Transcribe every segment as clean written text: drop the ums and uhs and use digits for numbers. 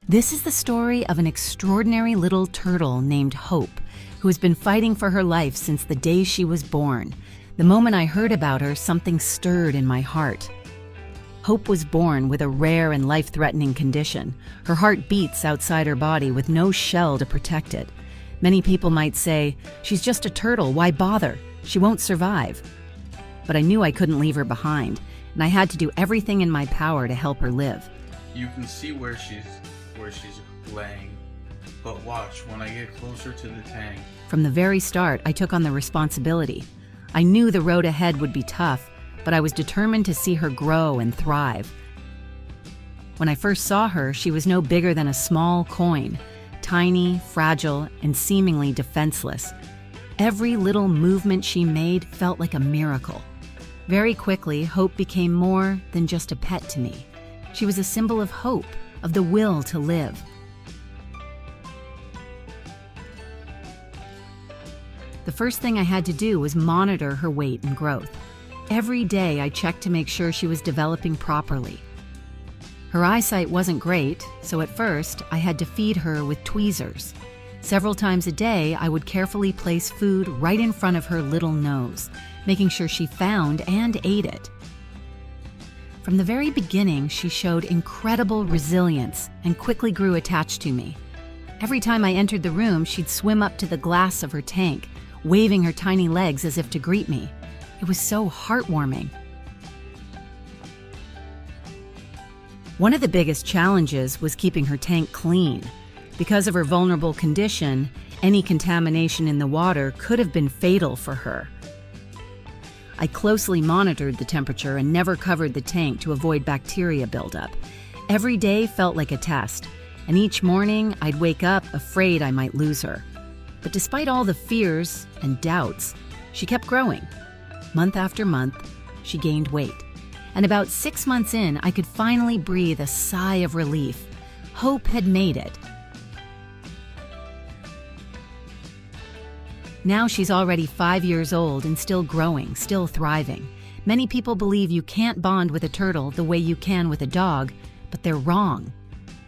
This is the story of an extraordinary little turtle named Hope, who has been fighting for her life since the day she was born. The moment I heard about her, something stirred in my heart. Hope was born with a rare and life-threatening condition. Her heart beats outside her body with no shell to protect it. Many people might say, "She's just a turtle, why bother? She won't survive." But I knew I couldn't leave her behind, and I had to do everything in my power to help her live. You can see where she's laying, but watch when I get closer to the tank. From the very start, I took on the responsibility. I knew the road ahead would be tough, but I was determined to see her grow and thrive. When I first saw her, she was no bigger than a small coin, tiny, fragile, and seemingly defenseless. Every little movement she made felt like a miracle. Very quickly, Hope became more than just a pet to me. She was a symbol of hope, of the will to live. The first thing I had to do was monitor her weight and growth. Every day I checked to make sure she was developing properly. Her eyesight wasn't great, so at first I had to feed her with tweezers. Several times a day I would carefully place food right in front of her little nose, making sure she found and ate it. From the very beginning, she showed incredible resilience and quickly grew attached to me. Every time I entered the room, she'd swim up to the glass of her tank, waving her tiny legs as if to greet me. It was so heartwarming. One of the biggest challenges was keeping her tank clean. Because of her vulnerable condition, any contamination in the water could have been fatal for her. I closely monitored the temperature and never covered the tank to avoid bacteria buildup. Every day felt like a test, and each morning I'd wake up afraid I might lose her. But despite all the fears and doubts, she kept growing. Month after month, she gained weight. And about 6 months in, I could finally breathe a sigh of relief. Hope had made it. Now she's already 5 years old and still growing, still thriving. Many people believe you can't bond with a turtle the way you can with a dog, but they're wrong.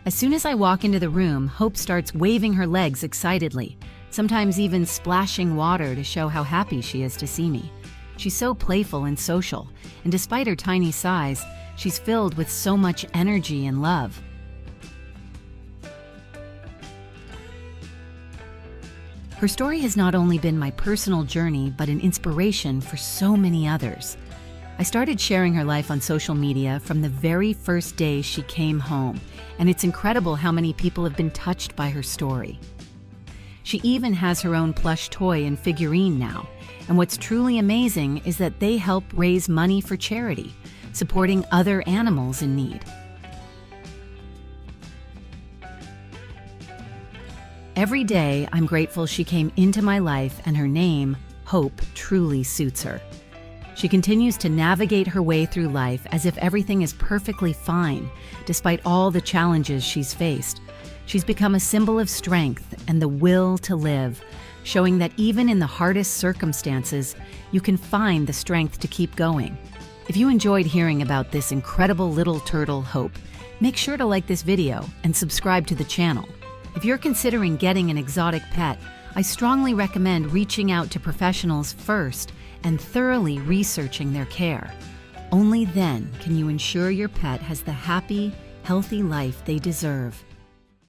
As soon as I walk into the room, Hope starts waving her legs excitedly, sometimes even splashing water to show how happy she is to see me. She's so playful and social, and despite her tiny size, she's filled with so much energy and love. Her story has not only been my personal journey, but an inspiration for so many others. I started sharing her life on social media from the very first day she came home, and it's incredible how many people have been touched by her story. She even has her own plush toy and figurine now, and what's truly amazing is that they help raise money for charity, supporting other animals in need. Every day, I'm grateful she came into my life, and her name, Hope, truly suits her. She continues to navigate her way through life as if everything is perfectly fine, despite all the challenges she's faced. She's become a symbol of strength and the will to live, showing that even in the hardest circumstances, you can find the strength to keep going. If you enjoyed hearing about this incredible little turtle, Hope, make sure to like this video and subscribe to the channel. If you're considering getting an exotic pet, I strongly recommend reaching out to professionals first and thoroughly researching their care. Only then can you ensure your pet has the happy, healthy life they deserve.